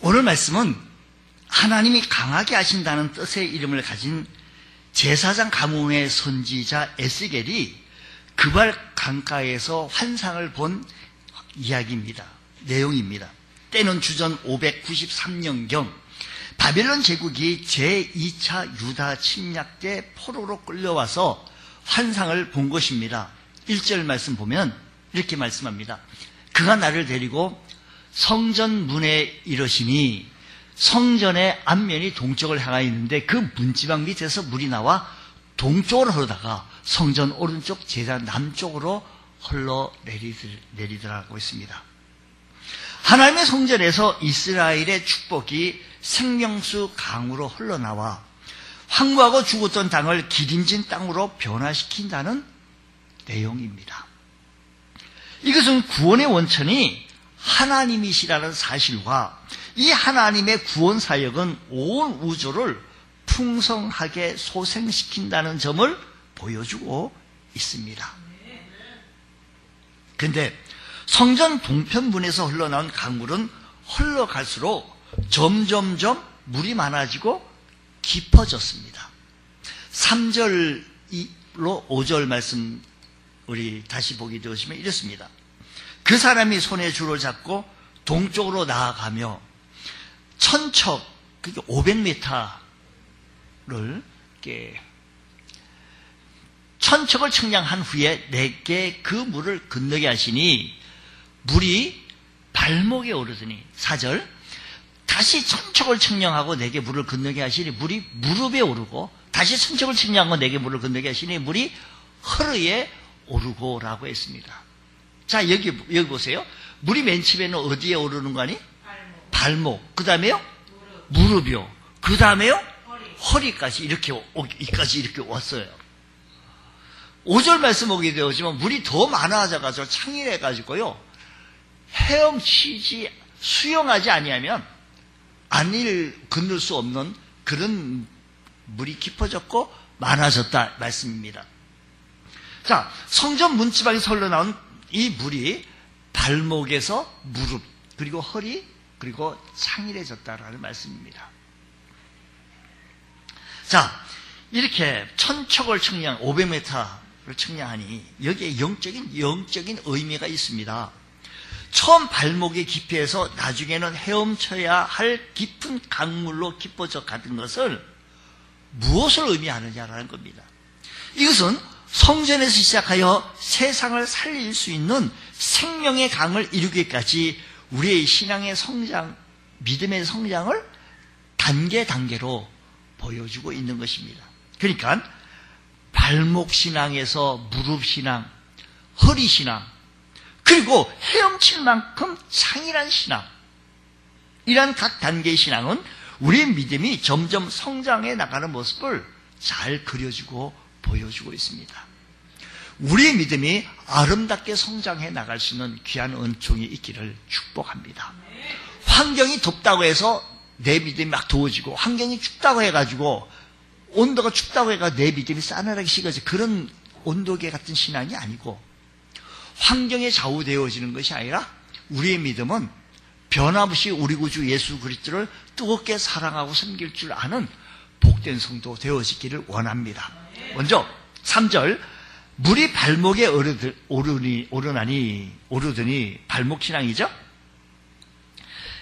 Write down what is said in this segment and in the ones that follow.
오늘 말씀은 하나님이 강하게 하신다는 뜻의 이름을 가진 제사장 가문의 선지자 에스겔이 그발 강가에서 환상을 본 이야기입니다. 내용입니다. 때는 주전 593년경 바벨론 제국이 제2차 유다 침략 때 포로로 끌려와서 환상을 본 것입니다. 1절 말씀 보면 이렇게 말씀합니다. 그가 나를 데리고 성전 문에 이르시니 성전의 앞면이 동쪽을 향하여 있는데 그 문지방 밑에서 물이 나와 동쪽으로 흐르다가 성전 오른쪽 제단 남쪽으로 흘러내리더라고 있습니다. 하나님의 성전에서 이스라엘의 축복이 생명수 강으로 흘러나와 황무하고 죽었던 땅을 기름진 땅으로 변화시킨다는 내용입니다. 이것은 구원의 원천이 하나님이시라는 사실과 이 하나님의 구원 사역은 온 우주를 풍성하게 소생시킨다는 점을 보여주고 있습니다. 그런데 성전 동편문에서 흘러나온 강물은 흘러갈수록 점점점 물이 많아지고 깊어졌습니다. 3절로 5절 말씀 우리 다시 보게 되시면 이렇습니다. 그 사람이 손에 줄을 잡고 동쪽으로 나아가며 천척, 그게 500m를 천척을 측량한 후에 내게 그 물을 건너게 하시니 물이 발목에 오르더니 4절 다시 천척을 측량하고 내게 물을 건너게 하시니 물이 무릎에 오르고 다시 천척을 측량하고 내게 물을 건너게 하시니 물이 허리에 오르고 라고 했습니다. 자, 여기 보세요. 물이 맨 처음에는 어디에 오르는 거 아니? 발목. 그 다음에요? 무릎이요. 그 다음에요? 허리까지 여기까지 이렇게 왔어요. 5절 말씀 보게 되었지만 물이 더 많아져가지고 창일해가지고요. 헤엄치지, 수영하지 아니하면 안을 건널 수 없는 그런 물이 깊어졌고 많아졌다 말씀입니다. 자, 성전 문지방에서 흘러나온 이 물이 발목에서 무릎, 그리고 허리, 그리고 창일해졌다라는 말씀입니다. 자, 이렇게 천척을 측량, 500m를 측량하니 여기에 영적인 의미가 있습니다. 처음 발목의 깊이에서 나중에는 헤엄쳐야 할 깊은 강물로 깊어져 가는 것을 무엇을 의미하느냐라는 겁니다. 이것은 성전에서 시작하여 세상을 살릴 수 있는 생명의 강을 이루기까지 우리의 신앙의 성장, 믿음의 성장을 단계로 보여주고 있는 것입니다. 그러니까 발목 신앙에서 무릎 신앙, 허리 신앙, 그리고 헤엄칠 만큼 창일한 신앙, 이러한 각 단계의 신앙은 우리의 믿음이 점점 성장해 나가는 모습을 잘 그려주고 보여주고 있습니다. 우리의 믿음이 아름답게 성장해 나갈 수 있는 귀한 은총이 있기를 축복합니다. 환경이 덥다고 해서 내 믿음이 막 더워지고, 환경이 춥다고 해가지고, 온도가 춥다고 해가 내 믿음이 싸늘하게 식어져, 그런 온도계 같은 신앙이 아니고, 환경에 좌우되어지는 것이 아니라 우리의 믿음은 변함없이 우리 구주 예수 그리스도를 뜨겁게 사랑하고 섬길 줄 아는 복된 성도 되어지기를 원합니다. 먼저 3절, 물이 발목에 오르더니 발목 신앙이죠.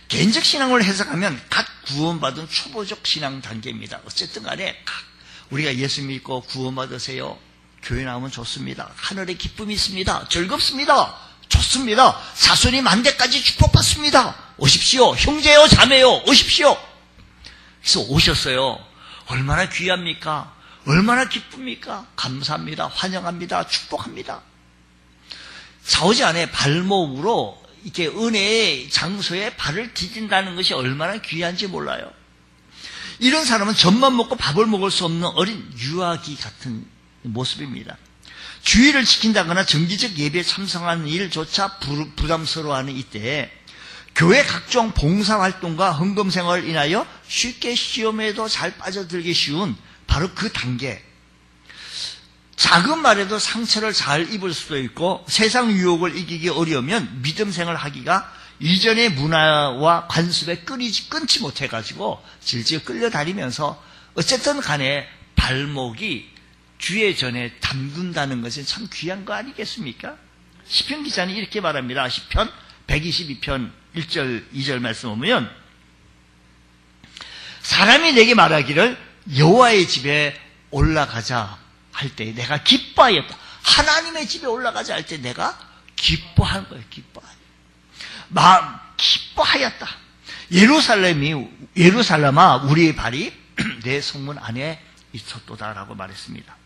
개인적 신앙을 해석하면 각 구원받은 초보적 신앙 단계입니다. 어쨌든 간에 우리가 예수 믿고 구원받으세요. 교회 나오면 좋습니다. 하늘에 기쁨이 있습니다. 즐겁습니다. 좋습니다. 사손이 만대까지 축복받습니다. 오십시오. 형제요 자매요 오십시오. 그래서 오셨어요. 얼마나 귀합니까? 얼마나 기쁩니까? 감사합니다. 환영합니다. 축복합니다. 사오지 안에 발목으로 이렇게 은혜의 장소에 발을 디딘다는 것이 얼마나 귀한지 몰라요. 이런 사람은 젖만 먹고 밥을 먹을 수 없는 어린 유아기 같은 모습입니다. 주의를 지킨다거나 정기적 예배에 참석하는 일조차 부담스러워하는 이때에 교회 각종 봉사활동과 헌금생활을 인하여 쉽게 시험에도 잘 빠져들기 쉬운 바로 그 단계. 작은 말에도 상처를 잘 입을 수도 있고 세상 유혹을 이기기 어려우면 믿음 생활을 하기가 이전의 문화와 관습에 끊지 못해가지고 질질 끌려다니면서 어쨌든 간에 발목이 주의 전에 담근다는 것은 참 귀한 거 아니겠습니까? 시편 기자는 이렇게 말합니다. 시편 122편 1절 2절 말씀 보면 사람이 내게 말하기를 여호와의 집에 올라가자 할 때 내가 기뻐하였다. 하나님의 집에 올라가자 할 때 내가 기뻐하는 거예요. 기뻐하였다. 예루살렘아 우리의 발이 내 성문 안에 있었도다라고 말했습니다.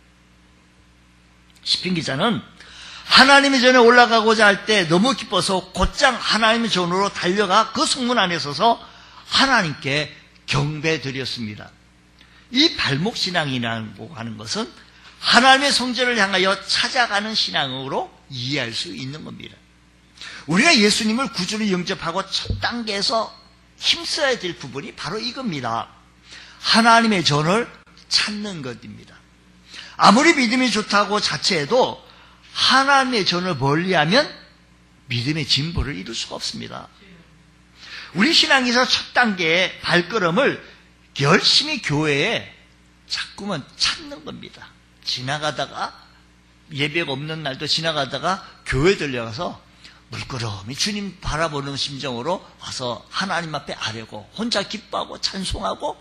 시편 기자는 하나님의 전에 올라가고자 할 때 너무 기뻐서 곧장 하나님의 전으로 달려가 그 성문 안에 서서 하나님께 경배드렸습니다. 이 발목 신앙이라고 하는 것은 하나님의 성전을 향하여 찾아가는 신앙으로 이해할 수 있는 겁니다. 우리가 예수님을 구주로 영접하고 첫 단계에서 힘써야 될 부분이 바로 이겁니다. 하나님의 전을 찾는 것입니다. 아무리 믿음이 좋다고 자체해도 하나님의 전을 멀리하면 믿음의 진보를 이룰 수가 없습니다. 우리 신앙에서 첫 단계의 발걸음을 열심히 교회에 자꾸만 찾는 겁니다. 지나가다가 예배가 없는 날도 지나가다가 교회 들려가서 물끄러미 주님 바라보는 심정으로 와서 하나님 앞에 아뢰고 혼자 기뻐하고 찬송하고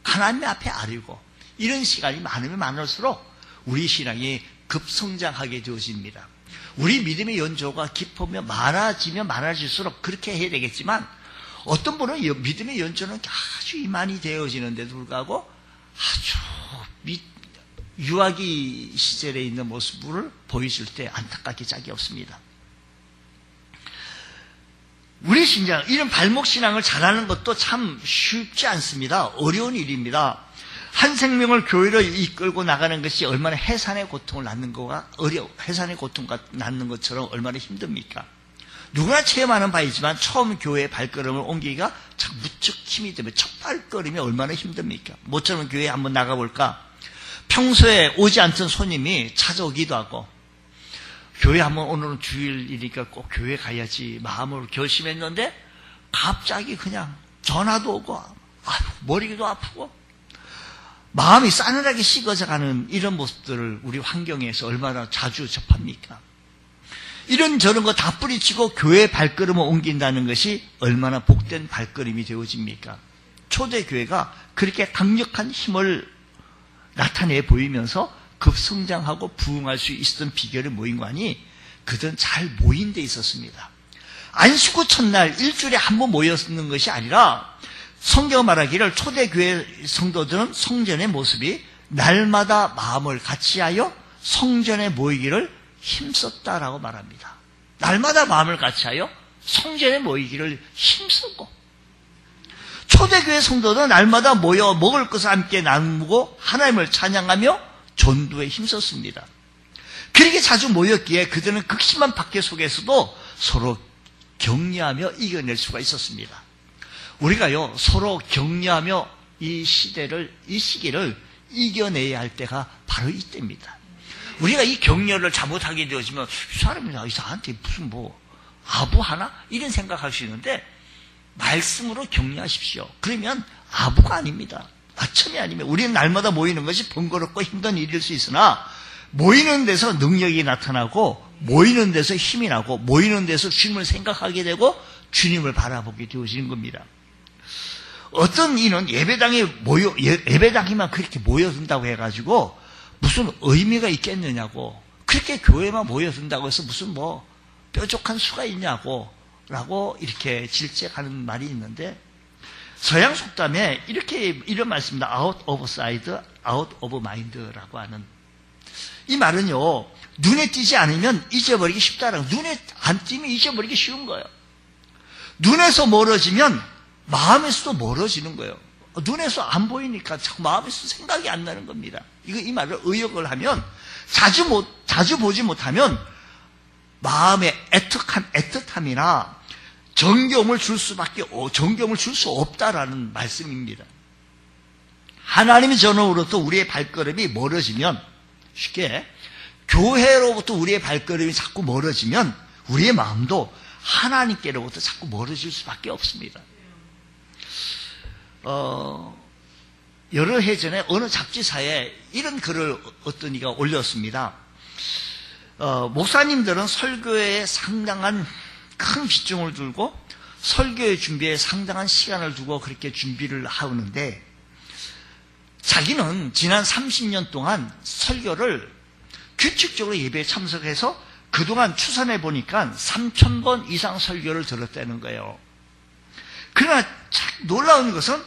하나님 앞에 아뢰고 이런 시간이 많으면 많을수록 우리 신앙이 급성장하게 되어집니다. 우리 믿음의 연조가 깊으면 많아지면 많아질수록 그렇게 해야 되겠지만 어떤 분은 믿음의 연조는 아주 이만이 되어지는데도 불구하고 아주 유아기 시절에 있는 모습을 보이실 때 안타깝게 짝이 없습니다. 우리 신앙, 이런 발목 신앙을 잘하는 것도 참 쉽지 않습니다. 어려운 일입니다. 한 생명을 교회로 이끌고 나가는 것이 얼마나 해산의 고통을 낳는 거가 해산의 고통을 낳는 것처럼 얼마나 힘듭니까? 누구나 체험하는 바이지만 처음 교회에 발걸음을 옮기기가 참 무척 힘이 들면 첫 발걸음이 얼마나 힘듭니까? 모처럼 교회에 한번 나가볼까? 평소에 오지 않던 손님이 찾아오기도 하고 교회 한번 오늘은 주일이니까 꼭 교회 가야지 마음으로 결심했는데 갑자기 그냥 전화도 오고 머리도 아프고 마음이 싸늘하게 식어져가는 이런 모습들을 우리 환경에서 얼마나 자주 접합니까? 이런 저런 거 다 뿌리치고 교회의 발걸음을 옮긴다는 것이 얼마나 복된 발걸음이 되어집니까? 초대교회가 그렇게 강력한 힘을 나타내 보이면서 급성장하고 부흥할 수 있었던 비결이 뭐인 거니? 그들은 잘 모인 데 있었습니다. 안식구 첫날 일주일에 한 번 모였는 것이 아니라 성경 말하기를 초대교회 성도들은 성전의 모습이 날마다 마음을 같이하여 성전에 모이기를 힘썼다라고 말합니다. 날마다 마음을 같이하여 성전에 모이기를 힘쓰고 초대교회 성도들은 날마다 모여 먹을 것을 함께 나누고 하나님을 찬양하며 전도에 힘썼습니다. 그렇게 자주 모였기에 그들은 극심한 박해 속에서도 서로 격려하며 이겨낼 수가 있었습니다. 우리가요 서로 격려하며 이 시기를 이겨내야 할 때가 바로 이때입니다. 우리가 이 격려를 잘못하게 되어지면 이 사람이 나한테 무슨 아부하나? 이런 생각할 수 있는데 말씀으로 격려하십시오. 그러면 아부가 아닙니다. 아첨이 아니면 우리는 날마다 모이는 것이 번거롭고 힘든 일일 수 있으나 모이는 데서 능력이 나타나고 모이는 데서 힘이 나고 모이는 데서 주님을 생각하게 되고 주님을 바라보게 되어지는 겁니다. 어떤 이는 예배당에만 그렇게 모여든다고 해가지고 무슨 의미가 있겠느냐고 그렇게 교회만 모여든다고 해서 무슨 뾰족한 수가 있냐고 라고 이렇게 질책하는 말이 있는데 서양 속담에 이런 말씀입니다. out of sight, out of mind라고 하는 이 말은요 눈에 띄지 않으면 잊어버리기 쉽다라고 눈에 안 띄면 잊어버리기 쉬운 거예요. 눈에서 멀어지면 마음에서도 멀어지는 거예요. 눈에서 안 보이니까 자꾸 마음에서 생각이 안 나는 겁니다. 이 말을 의역을 하면 자주 보지 못하면 마음의 애틋함이나 정겨움을 줄 수 없다라는 말씀입니다. 하나님의 전으로부터 우리의 발걸음이 멀어지면 쉽게 교회로부터 우리의 발걸음이 자꾸 멀어지면 우리의 마음도 하나님께로부터 자꾸 멀어질 수밖에 없습니다. 여러 해 전에 어느 잡지사에 이런 글을 어떤 이가 올렸습니다. 목사님들은 설교에 상당한 큰 비중을 두고 설교의 준비에 상당한 시간을 두고 그렇게 준비를 하는데 자기는 지난 30년 동안 설교를 규칙적으로 예배에 참석해서 그동안 추산해 보니까 3,000번 이상 설교를 들었다는 거예요. 그러나 놀라운 것은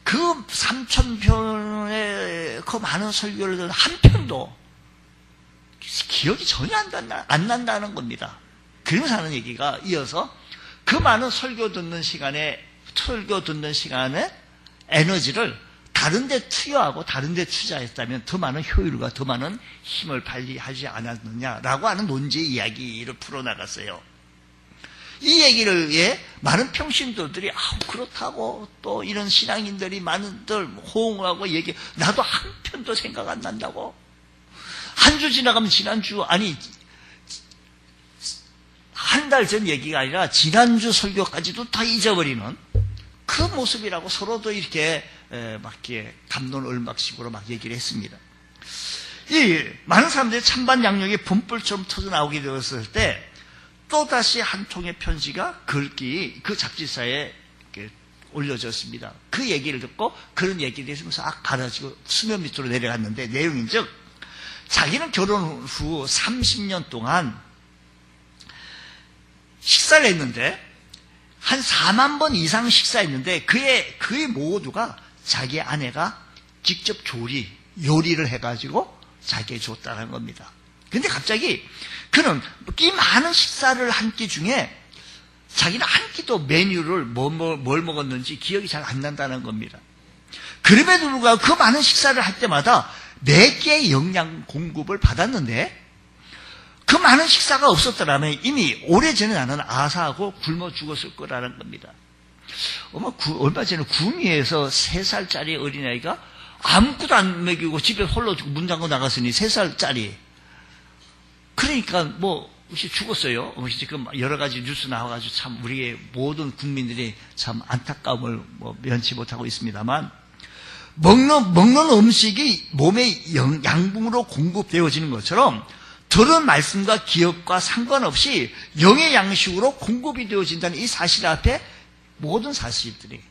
그 3,000편의 그 많은 설교를 들은 한 편도 기억이 전혀 안 난다는 겁니다. 그러면서 하는 얘기가 이어서 그 많은 설교 듣는 시간에 에너지를 다른 데 투여하고 다른 데 투자했다면 더 많은 효율과 더 많은 힘을 발휘하지 않았느냐라고 하는 논지의 이야기를 풀어나갔어요. 이 얘기를 많은 평신도들이 그렇다고 또 이런 신앙인들이 많은들 호응하고 나도 한 편도 생각 안 난다고. 한 주 지나가면 지난주 한 달 전 얘기가 아니라 지난주 설교까지도 다 잊어버리는 그 모습이라고 서로도 이렇게 막 이렇게 갑론을박식으로 막 얘기를 했습니다. 이 많은 사람들이 찬반 양력이 분불처럼 터져 나오게 되었을 때 또다시 한 통의 편지가 글귀 그 잡지사에 올려졌습니다. 그 얘기를 듣고 그런 얘기를 했으면서 가라지고 수면 밑으로 내려갔는데 내용인즉 자기는 결혼 후 30년 동안 식사를 했는데 한 4만 번 이상 식사했는데 그의 모두가 자기 아내가 직접 요리를 해가지고 자기에게 줬다는 겁니다. 근데 갑자기 그는 이 많은 식사를 한 끼 중에 자기는 한 끼도 메뉴를 뭘 먹었는지 기억이 잘 안 난다는 겁니다. 그럼에도 불구하고 그 많은 식사를 할 때마다 매끼의 영양 공급을 받았는데 그 많은 식사가 없었더라면 이미 오래전에 나는 아사하고 굶어 죽었을 거라는 겁니다. 얼마 전에 구미에서 3살짜리 어린아이가 아무것도 안 먹이고 집에 홀로 문 잠궈 나갔으니 3살짜리. 그러니까 혹시 죽었어요. 지금 여러 가지 뉴스 나와가지고 참 우리의 모든 국민들이 참 안타까움을 면치 못하고 있습니다만 먹는 음식이 몸에 양분으로 공급되어지는 것처럼 들은 말씀과 기억과 상관없이 영의 양식으로 공급이 되어진다는 이 사실 앞에 모든 사실들이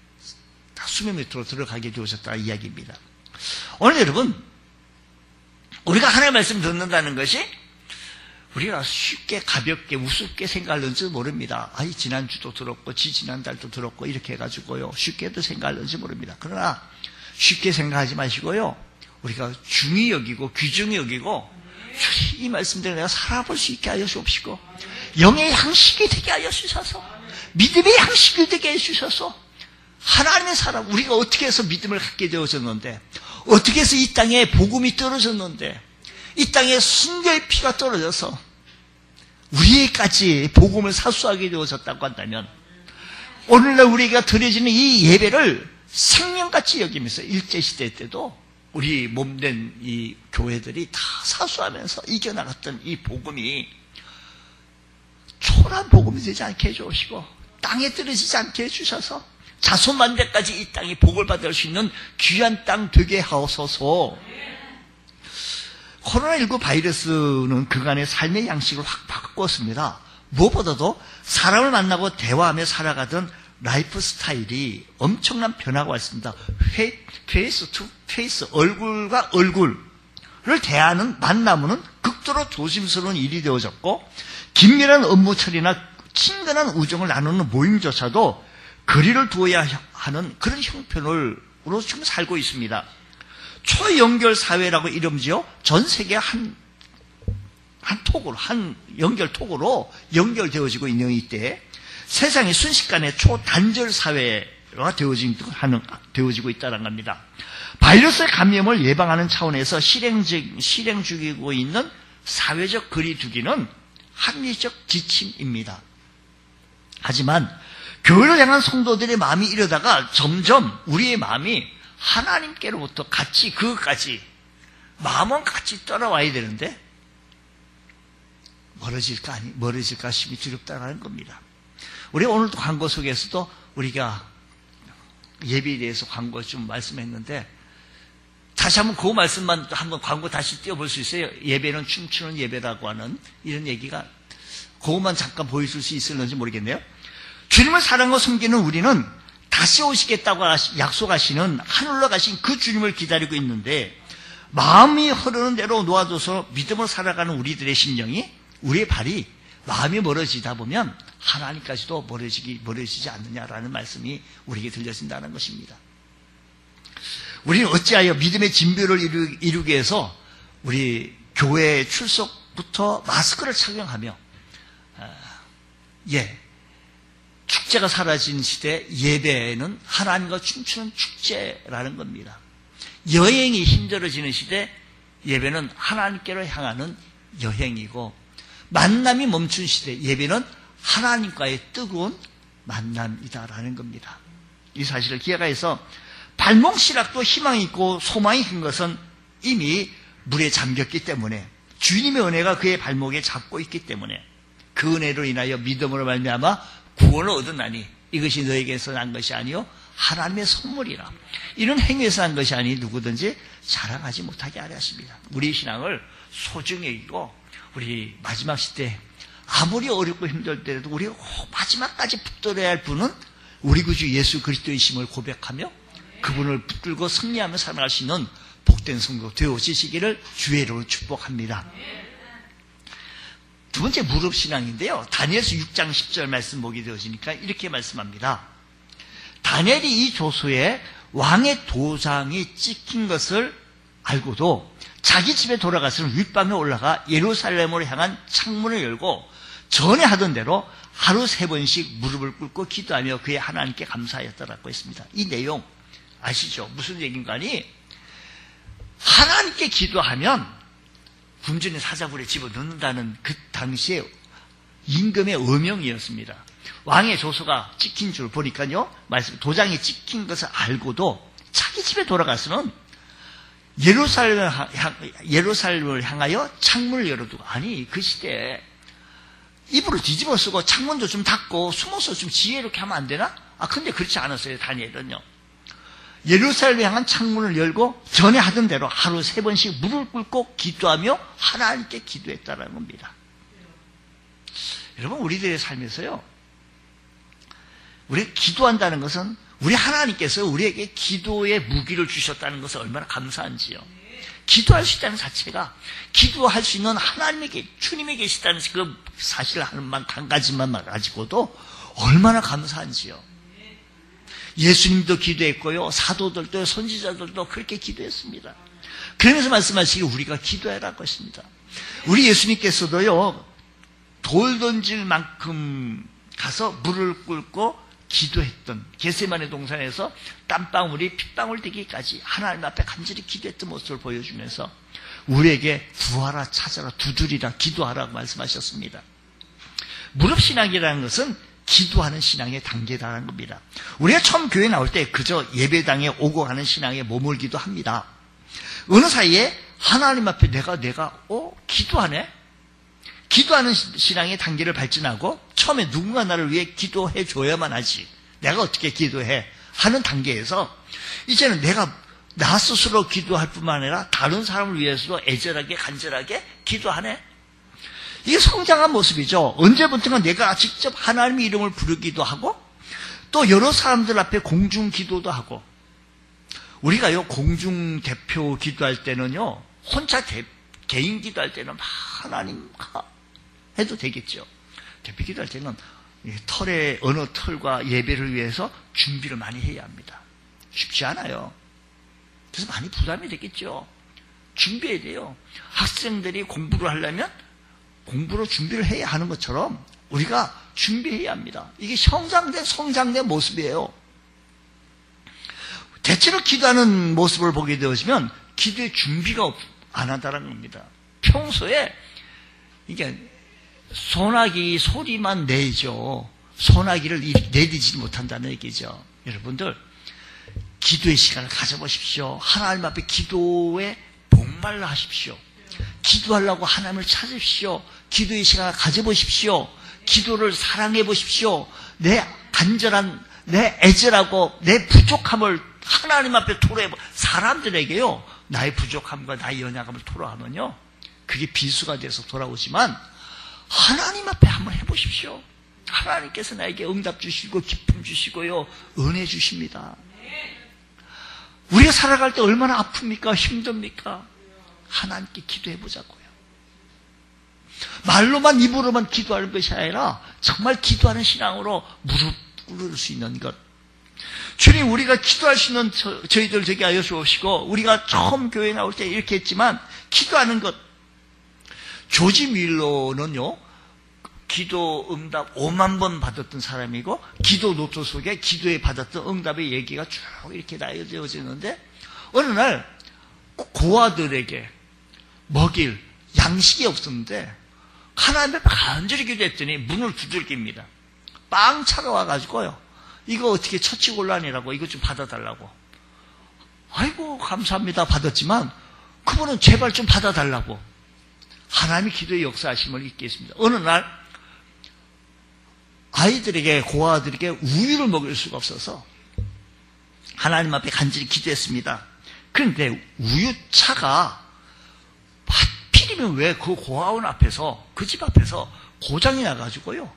다 수면 밑으로 들어가게 되어졌다 이야기입니다. 오늘 여러분 우리가 하나님의 말씀 듣는다는 것이 우리가 쉽게 가볍게 우습게 생각할는지 모릅니다. 지난주도 들었고 지난달도 들었고 이렇게 해가지고요 쉽게도 생각할는지 모릅니다. 그러나 쉽게 생각하지 마시고요 우리가 중히 여기고 귀중히 여기고 이 말씀대로 내가 살아볼 수 있게 하여 주옵시고 영의 양식이 되게 하여 주셔서 믿음의 양식이 되게 해주셔서 하나님의 사람 우리가 어떻게 해서 믿음을 갖게 되어졌는데 어떻게 해서 이 땅에 복음이 떨어졌는데 이 땅에 순교의 피가 떨어져서 우리에게까지 복음을 사수하게 되어졌다고 한다면 오늘날 우리가 드려지는 이 예배를 생명같이 여기면서 일제시대 때도 우리 몸된 이 교회들이 다 사수하면서 이겨나갔던 이 복음이 초라한 복음이 되지 않게 해주시고 땅에 떨어지지 않게 해주셔서 자손만대까지 이 땅이 복을 받을 수 있는 귀한 땅 되게 하옵소서. 코로나19 바이러스는 그간의 삶의 양식을 확 바꿨습니다. 무엇보다도 사람을 만나고 대화하며 살아가던 라이프 스타일이 엄청난 변화가 왔습니다. 페이스 투 페이스, 얼굴과 얼굴을 대하는 만남은 극도로 조심스러운 일이 되어졌고 긴밀한 업무 처리나 친근한 우정을 나누는 모임조차도 거리를 두어야 하는 그런 형편으로 지금 살고 있습니다. 초연결 사회라고 이름지어 전 세계 한 연결톡으로 연결되어지고 있는 이때 세상이 순식간에 초단절 사회가 되어지고 있다는 겁니다. 바이러스 감염을 예방하는 차원에서 실행 중이고 있는 사회적 거리두기는 합리적 지침입니다. 하지만 교회를 향한 성도들의 마음이 이러다가 점점 우리의 마음이 하나님께로부터 그것까지 마음은 같이 따라와야 되는데 멀어질까 싶이 두렵다는 겁니다. 우리가 오늘도 광고 속에서도 우리가 예배에 대해서 광고 좀 말씀했는데, 다시 한번 그 말씀만 한번 광고 다시 띄워볼 수 있어요? 예배는 춤추는 예배라고 하는 이런 얘기가, 그것만 잠깐 보여줄 수 있을는지 모르겠네요. 주님을 사랑하고 섬기는 우리는 다시 오시겠다고 약속하시는 하늘로 가신 그 주님을 기다리고 있는데, 마음이 흐르는 대로 놓아줘서 믿음으로 살아가는 우리들의 심령이, 우리의 발이 마음이 멀어지다 보면 하나님까지도 멀어지지 않느냐라는 말씀이 우리에게 들려진다는 것입니다. 우리는 어찌하여 믿음의 진보를 이루기 위해서 우리 교회 출석부터 마스크를 착용하며, 축제가 사라진 시대 예배는 하나님과 춤추는 축제라는 겁니다. 여행이 힘들어지는 시대 예배는 하나님께로 향하는 여행이고, 만남이 멈춘 시대 예배는 하나님과의 뜨거운 만남이다라는 겁니다. 이 사실을 기억해서 발목시락도 희망이 있고 소망이 큰 것은 이미 물에 잠겼기 때문에, 주님의 은혜가 그의 발목에 잡고 있기 때문에, 그 은혜로 인하여 믿음으로 말미암아 구원을 얻었나니 이것이 너에게서 난 것이 아니요 하나님의 선물이라. 이런 행위에서 난 것이 아니 누구든지 자랑하지 못하게 하려 하십니다. 우리 신앙을 소중히 여기고, 우리 마지막 시대 아무리 어렵고 힘들 때라도 우리가 마지막까지 붙들어야 할 분은 우리 구주 예수 그리스도이심을 고백하며 그분을 붙들고 승리하며 살아갈 수 있는 복된 성도 되어지시기를 주의 이름으로 축복합니다. 두 번째 무릎 신앙인데요, 다니엘서 6장 10절 말씀 보게 되어지니까 이렇게 말씀합니다. 다니엘이 이 조서에 왕의 도장이 찍힌 것을 알고도 자기 집에 돌아가서는 윗방에 올라가 예루살렘으로 향한 창문을 열고 전에 하던 대로 하루 3번씩 무릎을 꿇고 기도하며 그의 하나님께 감사하였다라고 했습니다. 이 내용 아시죠? 무슨 얘기인가니, 하나님께 기도하면 굶주린 사자굴에 집어넣는다는 그 당시에 임금의 어명이었습니다. 왕의 조서가 찍힌 줄 보니까요, 도장이 찍힌 것을 알고도 자기 집에 돌아가서는 예루살렘을 향하여 창문을 열어두고, 아니 그 시대에 이불을 뒤집어 쓰고 창문도 좀 닫고 숨어서 좀 지혜롭게 하면 안 되나? 근데 그렇지 않았어요. 다니엘은요, 예루살렘을 향한 창문을 열고 전에 하던 대로 하루 3번씩 무릎을 꿇고 기도하며 하나님께 기도했다는 겁니다. 여러분, 우리들의 삶에서요, 우리가 기도한다는 것은 우리 하나님께서 우리에게 기도의 무기를 주셨다는 것을 얼마나 감사한지요. 기도할 수 있다는 자체가, 기도할 수 있는 하나님에게, 주님이 계시다는 그 사실 한 가지만 가지고도 얼마나 감사한지요. 예수님도 기도했고요, 사도들도 선지자들도 그렇게 기도했습니다. 그러면서 말씀하시기를 우리가 기도해라고 했습니다. 우리 예수님께서도요, 돌 던질 만큼 가서 물을 꿇고 기도했던, 겟세마네 동산에서 땀방울이 핏방울 되기까지 하나님 앞에 간절히 기도했던 모습을 보여주면서 우리에게 구하라, 찾아라, 두드리라, 기도하라고 말씀하셨습니다. 무릎신앙이라는 것은 기도하는 신앙의 단계라는 겁니다. 우리가 처음 교회 나올 때 그저 예배당에 오고 가는 신앙에 머물기도 합니다. 어느 사이에 하나님 앞에 내가 기도하네? 기도하는 신앙의 단계를 발전하고, 처음에 누군가 나를 위해 기도해 줘야만 하지, 내가 어떻게 기도해 하는 단계에서 이제는 내가 나 스스로 기도할 뿐만 아니라 다른 사람을 위해서도 애절하게 간절하게 기도하네. 이게 성장한 모습이죠. 언제부턴가 내가 직접 하나님의 이름을 부르기도 하고, 또 여러 사람들 앞에 공중 기도도 하고. 우리가요, 공중 대표 기도할 때는요, 혼자 개인 기도할 때는 하나님 해도 되겠죠. 대표 기도할 때는 털의 어느 털과 예배를 위해서 준비를 많이 해야 합니다. 쉽지 않아요. 그래서 많이 부담이 되겠죠. 준비해야 돼요. 학생들이 공부를 하려면 공부로 준비를 해야 하는 것처럼 우리가 준비해야 합니다. 이게 성장된 모습이에요. 대체로 기도하는 모습을 보게 되어지면 기도의 준비가 안 한다는 겁니다. 평소에 이게 소나기 소리만 내죠. 소나기를 내리지 못한다는 얘기죠. 여러분들, 기도의 시간을 가져보십시오. 하나님 앞에 기도에 목말라 하십시오. 기도하려고 하나님을 찾으십시오. 기도의 시간을 가져보십시오. 기도를 사랑해 보십시오. 내 간절한, 내 애절하고 내 부족함을 하나님 앞에 토로해 보. 사람들에게요, 나의 부족함과 나의 연약함을 토로하면요, 그게 비수가 돼서 돌아오지만 하나님 앞에 한번 해보십시오. 하나님께서 나에게 응답 주시고 기쁨 주시고요, 은혜 주십니다. 우리가 살아갈 때 얼마나 아픕니까? 힘듭니까? 하나님께 기도해보자고요. 말로만, 입으로만 기도하는 것이 아니라 정말 기도하는 신앙으로 무릎 꿇을 수 있는 것. 주님, 우리가 기도할 수 있는 저희들 되게 하여 주옵시고, 우리가 처음 교회 나올 때 이렇게 했지만 기도하는 것. 조지 밀러는요, 기도 응답 5만 번 받았던 사람이고, 기도 노트 속에 기도에 받았던 응답의 얘기가 쭉 이렇게 나열되어지는데, 어느 날 고아들에게 먹일 양식이 없었는데 하나님 앞에 간절히 기도했더니 문을 두들깁니다. 빵 차가 와가지고요, 이거 어떻게 처치곤란이라고, 이거 좀 받아달라고. 아이고 감사합니다 받았지만 그분은 제발 좀 받아달라고. 하나님이 기도의 역사하심을 잊겠습니다. 어느 날 아이들에게, 고아들에게 우유를 먹일 수가 없어서 하나님 앞에 간절히 기도했습니다. 그런데 우유차가 하필이면 왜 그 고아원 앞에서, 그 집 앞에서 고장이 나가지고요,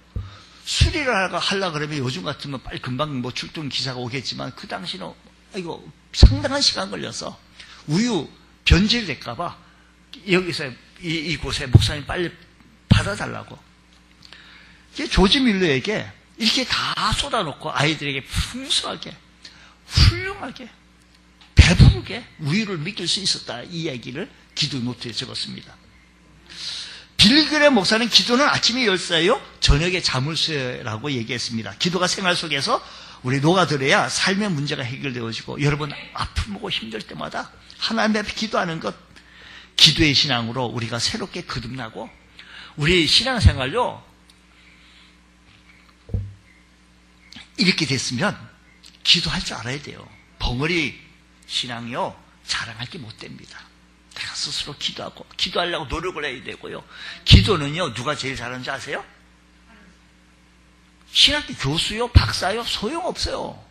수리를 하려고 그러면 요즘 같으면 빨리 금방 뭐 출동 기사가 오겠지만 그 당시는 이거 상당한 시간 걸려서 우유 변질될까봐 여기서 이곳에 목사님 빨리 받아달라고. 조지 밀러에게 이렇게 다 쏟아놓고 아이들에게 풍성하게, 훌륭하게, 배부르게 우유를 먹일 수 있었다, 이 이야기를 기도 노트에 적었습니다. 빌그레 목사는 기도는 아침에 열쇠요, 저녁에 자물쇠라고 얘기했습니다. 기도가 생활 속에서 우리 녹아들어야 삶의 문제가 해결되어지고, 여러분 아프고 힘들 때마다 하나님 앞에 기도하는 것, 기도의 신앙으로 우리가 새롭게 거듭나고, 우리 신앙생활요 이렇게 됐으면 기도할 줄 알아야 돼요. 벙어리 신앙이요 자랑할 게 못 됩니다. 내가 스스로 기도하고, 기도하려고 노력을 해야 되고요. 기도는요, 누가 제일 잘하는지 아세요? 신학교 교수요, 박사요, 소용없어요.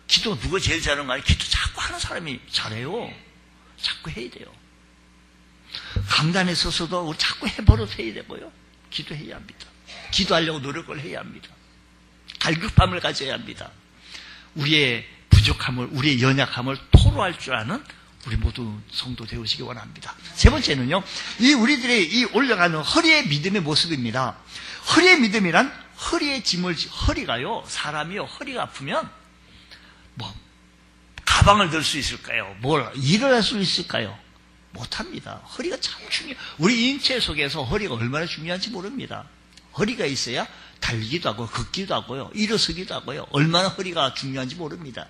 기도 누가 제일 잘하는 거 아니에요? 기도 자꾸 하는 사람이 잘해요. 자꾸 해야 돼요. 강단에 서서도 우리 자꾸 해버릇 해야 되고요. 기도해야 합니다. 기도하려고 노력을 해야 합니다. 갈급함을 가져야 합니다. 우리의 부족함을, 우리의 연약함을 토로할 줄 아는 우리 모두 성도 되어지기 원합니다. 세 번째는요, 이 우리들의 이 올라가는 허리의 믿음의 모습입니다. 허리의 믿음이란 허리의 짐을, 허리가요, 사람이요, 허리가 아프면 뭐 가방을 들 수 있을까요? 뭘 일어날 수 있을까요? 못합니다. 허리가 참 중요해요. 우리 인체 속에서 허리가 얼마나 중요한지 모릅니다. 허리가 있어야 달리기도 하고 걷기도 하고요, 일어서기도 하고요, 얼마나 허리가 중요한지 모릅니다.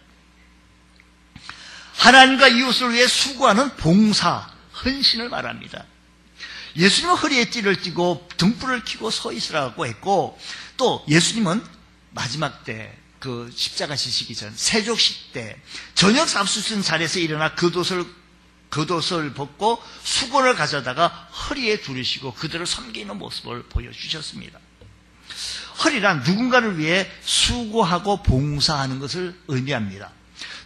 하나님과 이웃을 위해 수고하는 봉사, 헌신을 말합니다. 예수님은 허리에 띠를 띠고 등불을 켜고 서 있으라고 했고, 또 예수님은 마지막 때, 그 십자가 지시기 전 세족식 때 저녁 잡수신 자리에서 일어나 겉옷을 벗고 수건을 가져다가 허리에 두르시고 그들을 섬기는 모습을 보여주셨습니다. 허리란 누군가를 위해 수고하고 봉사하는 것을 의미합니다.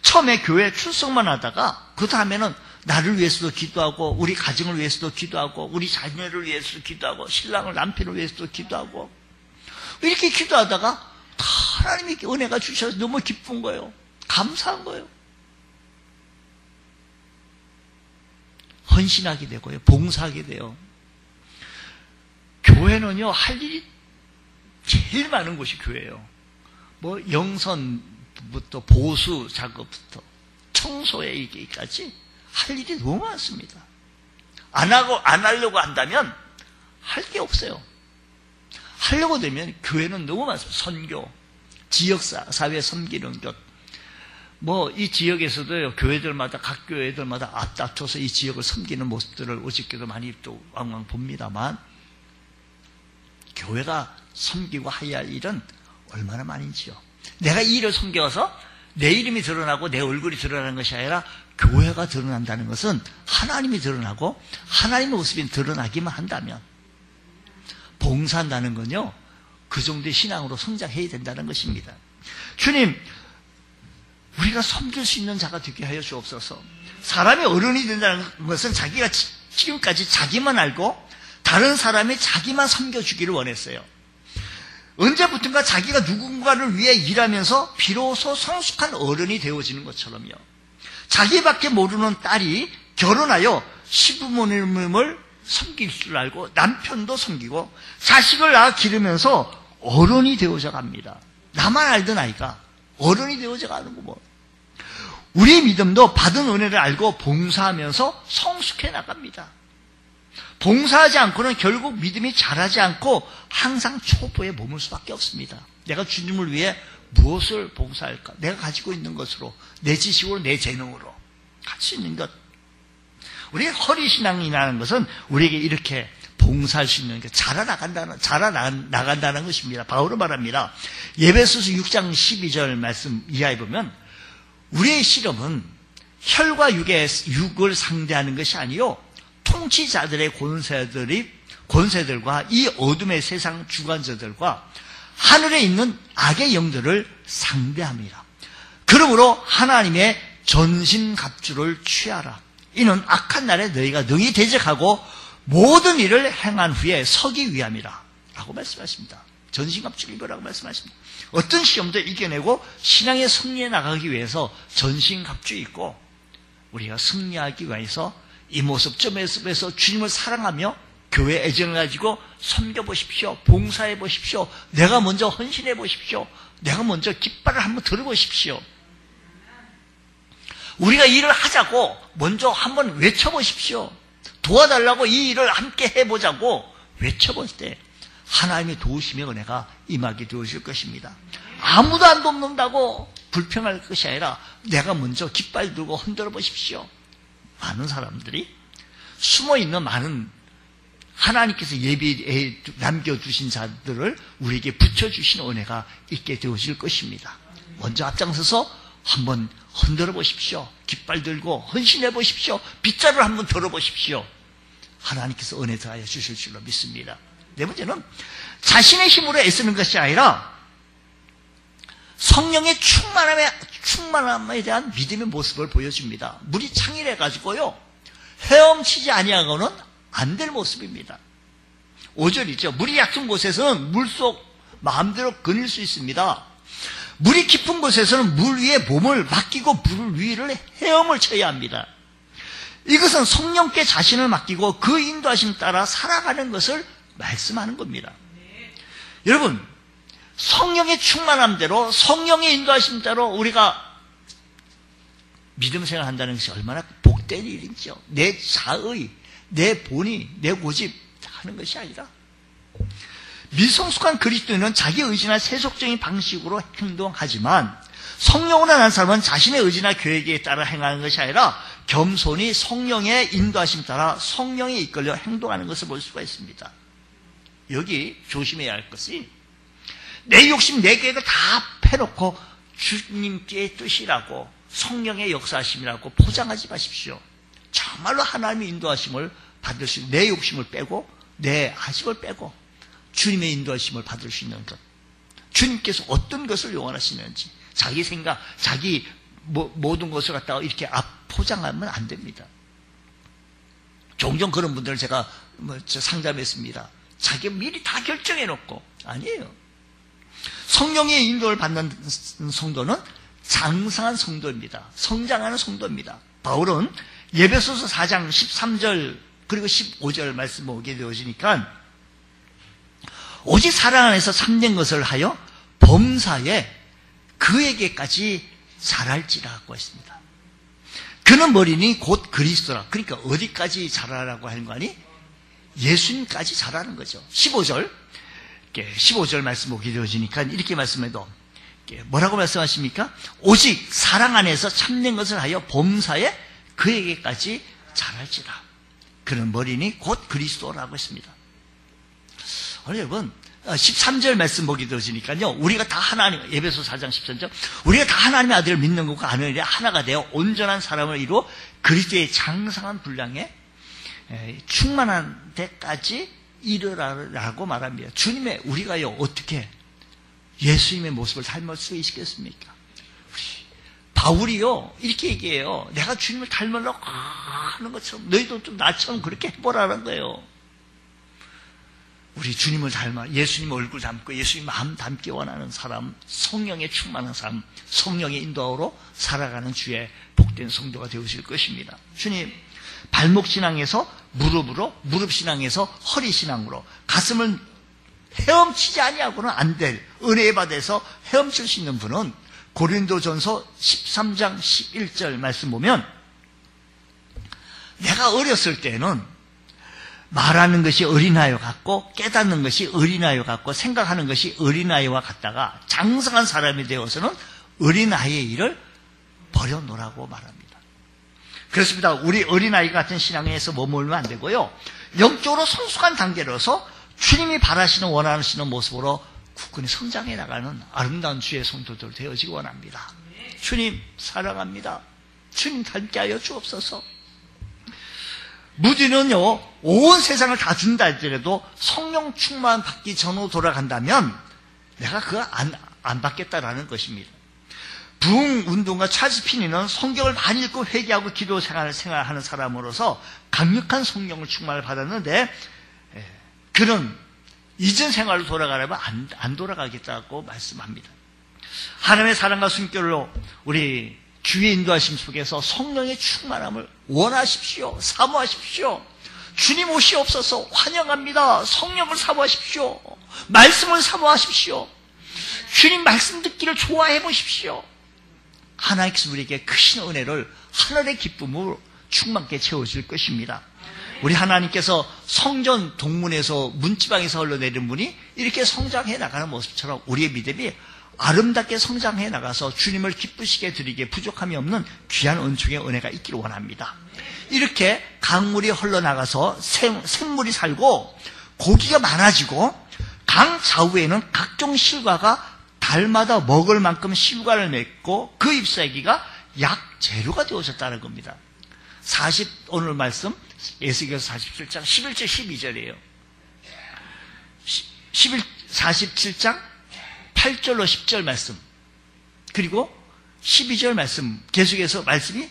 처음에 교회 출석만 하다가 그 다음에는 나를 위해서도 기도하고, 우리 가정을 위해서도 기도하고, 우리 자녀를 위해서도 기도하고, 신랑을, 남편을 위해서도 기도하고, 이렇게 기도하다가 하나님이 은혜가 주셔서 너무 기쁜 거예요. 감사한 거예요. 헌신하게 되고요, 봉사하게 돼요. 교회는요, 할 일이 제일 많은 곳이 교회예요. 뭐 영선부터 보수 작업부터 청소에 이기까지 할 일이 너무 많습니다. 안 하려고 한다면 할 게 없어요. 하려고 되면 교회는 너무 많습니다. 선교, 지역사회 섬기는 것. 뭐 이 지역에서도 교회들마다, 각 교회들마다 앞다퉈서 이 지역을 섬기는 모습들을 어저께도 많이 또 왕왕 봅니다만, 교회가 섬기고 해야 할 일은 얼마나 많은지요. 내가 이 일을 섬겨서 내 이름이 드러나고 내 얼굴이 드러나는 것이 아니라 교회가 드러난다는 것은 하나님이 드러나고 하나님의 모습이 드러나기만 한다면, 봉사한다는 건요, 그 정도의 신앙으로 성장해야 된다는 것입니다. 주님, 우리가 섬길 수 있는 자가 되게 하여 주옵소서. 사람이 어른이 된다는 것은 자기가 지금까지 자기만 알고 다른 사람이 자기만 섬겨주기를 원했어요. 언제부턴가 자기가 누군가를 위해 일하면서 비로소 성숙한 어른이 되어지는 것처럼요. 자기밖에 모르는 딸이 결혼하여 시부모님을 섬길 줄 알고 남편도 섬기고 자식을 낳아 기르면서 어른이 되어져 갑니다. 나만 알던 아이가 어른이 되어져 가는 거 뭐. 우리 믿음도 받은 은혜를 알고 봉사하면서 성숙해 나갑니다. 봉사하지 않고는 결국 믿음이 자라지 않고 항상 초보에 머물 수밖에 없습니다. 내가 주님을 위해 무엇을 봉사할까? 내가 가지고 있는 것으로, 내 지식으로, 내 재능으로 할 수 있는 것. 우리의 허리신앙이라는 것은 우리에게 이렇게 봉사할 수 있는 게 자라나간다는 것입니다. 바울은 말합니다. 에베소서 6장 12절 말씀 이하에 보면 우리의 실험은 혈과 육을 상대하는 것이 아니요 통치자들의 권세들과 이 어둠의 세상 주관자들과 하늘에 있는 악의 영들을 상대합니다. 그러므로 하나님의 전신갑주를 취하라. 이는 악한 날에 너희가 능히 대적하고 모든 일을 행한 후에 서기 위함이라 라고 말씀하십니다. 전신갑주를 입으라고 말씀하십니다. 어떤 시험도 이겨내고 신앙의 승리에 나가기 위해서 전신갑주 입고 우리가 승리하기 위해서 이 모습점에서 주님을 사랑하며 교회 애정을 가지고 섬겨보십시오. 봉사해보십시오. 내가 먼저 헌신해보십시오. 내가 먼저 깃발을 한번 들어보십시오. 우리가 일을 하자고 먼저 한번 외쳐보십시오. 도와달라고 이 일을 함께 해보자고 외쳐볼 때 하나님의 도우심의 은혜가 임하게 되어질 것입니다. 아무도 안 돕는다고 불평할 것이 아니라 내가 먼저 깃발 들고 흔들어 보십시오. 많은 사람들이 숨어있는 많은 하나님께서 예비에 남겨주신 자들을 우리에게 붙여주신 은혜가 있게 되어질 것입니다. 먼저 앞장서서 한번 흔들어 보십시오. 깃발 들고 헌신해 보십시오. 빗자루를 한번 들어 보십시오. 하나님께서 은혜 더하여 주실 줄로 믿습니다. 네 번째는 자신의 힘으로 애쓰는 것이 아니라 성령의 충만함에 대한 믿음의 모습을 보여줍니다. 물이 창일해가지고요 헤엄치지 아니하고는 안 될 모습입니다. 5절이죠. 물이 얕은 곳에서는 물속 마음대로 거닐 수 있습니다. 물이 깊은 곳에서는 물 위에 몸을 맡기고 물 위를 헤엄을 쳐야 합니다. 이것은 성령께 자신을 맡기고 그 인도하심 따라 살아가는 것을 말씀하는 겁니다. 여러분, 성령의 충만함대로 성령의 인도하심 따라 우리가 믿음 생활한다는 것이 얼마나 복된 일이죠. 내 자의, 내 본의, 내 고집 하는 것이 아니라 미성숙한 그리스도인은 자기 의지나 세속적인 방식으로 행동하지만 성령으로 난 사람은 자신의 의지나 계획에 따라 행하는 것이 아니라 겸손히 성령의 인도하심 따라 성령에 이끌려 행동하는 것을 볼 수가 있습니다. 여기 조심해야 할 것이 내 욕심, 내 계획을 다 패놓고 주님께 뜻이라고 성령의 역사하심이라고 포장하지 마십시오. 정말로 하나님의 인도하심을 받을 수 있는 내 욕심을 빼고 내 아식을 빼고 주님의 인도하심을 받을 수 있는 것. 주님께서 어떤 것을 요원하시는지 자기 생각, 자기 모든 것을 갖다가 이렇게 포장하면 안 됩니다. 종종 그런 분들을 제가 상담했습니다. 자기가 미리 다 결정해놓고 아니에요. 성령의 인도를 받는 성도는 장성한 성도입니다. 성장하는 성도입니다. 바울은 에베소서 4장 13절 그리고 15절 말씀 보게 되어지니까 오직 사랑 안에서 참된 것을 하여 범사에 그에게까지 자랄지라고 했습니다. 그는 머리니 곧 그리스도라. 그러니까 어디까지 자라라고 하는 거 아니? 예수님까지 자라는 거죠. 15절 말씀 보게 되어지니까 이렇게 말씀해도 뭐라고 말씀하십니까? 오직 사랑 안에서 참된 것을 하여 범사에 그에게까지 자랄지라. 그는 머리니 곧 그리스도라고 했습니다. 여러분 13절 말씀 보게 되어지니까요 우리가 다 하나님, 에베소 4장 13절 우리가 다 하나님의 아들을 믿는 것과 아는 일에 하나가 되어 온전한 사람을 이루어 그리스도의 장성한 분량에 충만한 데까지 이르라고 말합니다. 주님의 우리가요 어떻게 예수님의 모습을 닮을 수 있겠습니까? 바울이요 이렇게 얘기해요. 내가 주님을 닮으려고 하는 것처럼 너희도 좀 나처럼 그렇게 해보라는 거예요. 우리 주님을 닮아 예수님 얼굴 닮고 예수님 마음 닮기 원하는 사람, 성령에 충만한 사람, 성령의 인도하로 살아가는 주의 복된 성도가 되어질 것입니다. 주님 발목 신앙에서 무릎으로, 무릎 신앙에서 허리 신앙으로, 가슴을 헤엄치지 아니하고는 안 될 은혜의 바다에서 헤엄칠 수 있는 분은 고린도전서 13장 11절 말씀 보면 내가 어렸을 때는 말하는 것이 어린아이와 같고 깨닫는 것이 어린아이와 같고 생각하는 것이 어린아이와 같다가 장성한 사람이 되어서는 어린아이의 일을 버려놓으라고 말합니다. 그렇습니다. 우리 어린아이 같은 신앙에서 머물면 안 되고요. 영적으로 성숙한 단계로서 주님이 바라시는 원하시는 모습으로 굳건히 성장해 나가는 아름다운 주의 성도들 되어지기 원합니다. 주님 사랑합니다. 주님 닮게 하여 주옵소서. 무디는요 온 세상을 다 준다 할지라도 성령 충만 받기 전으로 돌아간다면 내가 그거 안 받겠다라는 것입니다. 부흥운동가 찰스 피니는 성경을 많이 읽고 회개하고 기도 생활하는 사람으로서 강력한 성령을 충만을 받았는데 그는 이전 생활로 돌아가려면 안 돌아가겠다고 말씀합니다. 하나님의 사랑과 숨결로 우리 주의 인도하심 속에서 성령의 충만함을 원하십시오. 사모하십시오. 주님 오시옵소서. 환영합니다. 성령을 사모하십시오. 말씀을 사모하십시오. 주님 말씀 듣기를 좋아해 보십시오. 하나님께서 우리에게 크신 은혜를 하늘의 기쁨으로 충만케 채워줄 것입니다. 우리 하나님께서 성전 동문에서 문지방에서 흘러내린 분이 이렇게 성장해 나가는 모습처럼 우리의 믿음이 아름답게 성장해 나가서 주님을 기쁘시게 드리기에 부족함이 없는 귀한 은총의 은혜가 있기를 원합니다. 이렇게 강물이 흘러나가서 생물이 살고 고기가 많아지고 강 좌우에는 각종 실과가 달마다 먹을 만큼 실과를 맺고 그 잎사귀가 약재료가 되어졌다는 겁니다. 오늘 말씀 에스겔서 47장 11절 12절이에요. 47장 8절로 10절 말씀 그리고 12절 말씀 계속해서 말씀이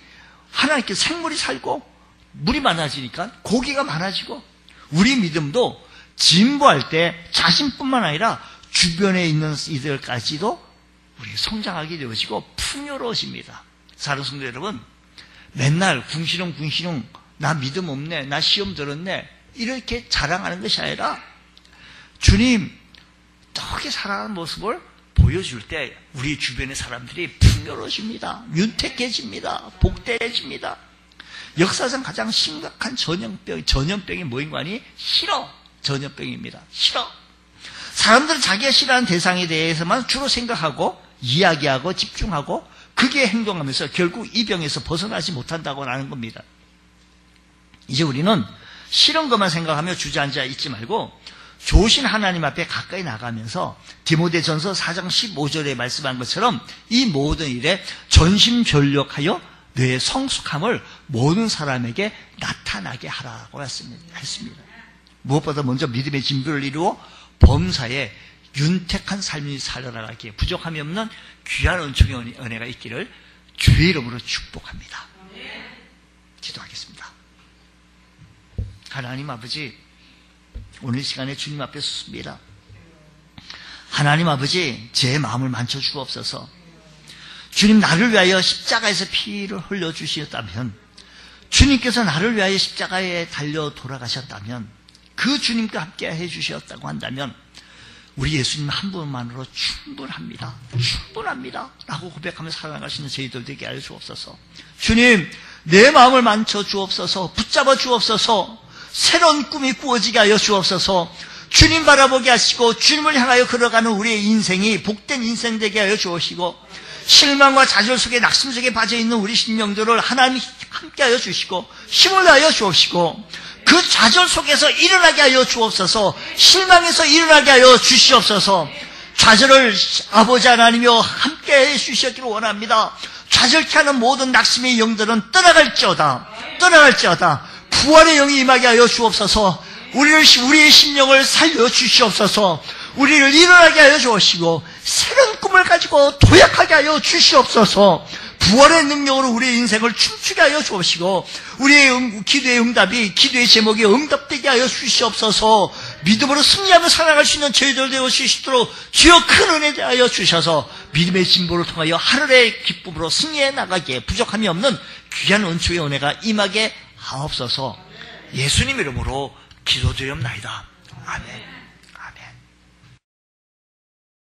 하나님께 생물이 살고 물이 많아지니까 고기가 많아지고 우리 믿음도 진보할 때 자신뿐만 아니라 주변에 있는 이들까지도 우리 성장하게 되어지고 풍요로워집니다. 사랑하는 성도 여러분, 맨날 궁시렁 나 믿음 없네, 나 시험 들었네 이렇게 자랑하는 것이 아니라 주님 어떻게 살아가는 모습을 보여줄 때 우리 주변의 사람들이 풍요로워집니다. 윤택해집니다. 복대해집니다. 역사상 가장 심각한 전염병이 뭐인가 하니 전염병입니다. 싫어. 사람들은 자기가 싫어하는 대상에 대해서만 주로 생각하고 이야기하고 집중하고 그게 행동하면서 결국 이 병에서 벗어나지 못한다고 하는 겁니다. 이제 우리는 싫은 것만 생각하며 주저앉아 있지 말고 좋으신 하나님 앞에 가까이 나가면서 디모데전서 4장 15절에 말씀한 것처럼 이 모든 일에 전심전력하여 뇌의 성숙함을 모든 사람에게 나타나게 하라고 했습니다. 무엇보다 먼저 믿음의 진보를 이루어 범사에 윤택한 삶이 살아나가기에 부족함이 없는 귀한 은총의 은혜가 있기를 주의 이름으로 축복합니다. 기도하겠습니다. 하나님 아버지, 오늘 시간에 주님 앞에 섰습니다. 하나님 아버지, 제 마음을 만져주옵소서. 주님, 나를 위하여 십자가에서 피를 흘려주셨다면, 주님께서 나를 위하여 십자가에 달려 돌아가셨다면, 그 주님과 함께 해주셨다고 한다면 우리 예수님 한 분만으로 충분합니다. 라고 고백하며 살아가시는 저희들 되게 하여 주옵소서. 주님, 내 마음을 만져 주옵소서. 붙잡아 주옵소서. 새로운 꿈이 꾸어지게 하여 주옵소서. 주님 바라보게 하시고 주님을 향하여 걸어가는 우리의 인생이 복된 인생 되게 하여 주옵시고, 실망과 좌절 속에 낙심 속에 빠져있는 우리 심령들을 하나님이 함께 하여 주시고 힘을 하여 주옵시고, 그 좌절 속에서 일어나게 하여 주옵소서. 실망에서 일어나게 하여 주시옵소서. 좌절을 아버지 하나님이여 함께 해 주시기를 원합니다. 좌절케 하는 모든 낙심의 영들은 떠나갈지어다. 부활의 영이 임하게 하여 주옵소서. 우리의 심령을 살려주시옵소서. 우리를 일어나게 하여 주시고 새로운 꿈을 가지고 도약하게 하여 주시옵소서. 부활의 능력으로 우리의 인생을 춤추게 하여 주시고 우리의 기도의 응답이, 기도의 제목이 응답되게 하여 주시옵소서. 믿음으로 승리하며 살아갈 수 있는 저희들 되어 주시도록 주여 큰 은혜 하여 주셔서 믿음의 진보를 통하여 하늘의 기쁨으로 승리해 나가기에 부족함이 없는 귀한 은총의 은혜가 임하게 하옵소서. 예수님 이름으로 기도드리옵나이다. 아멘.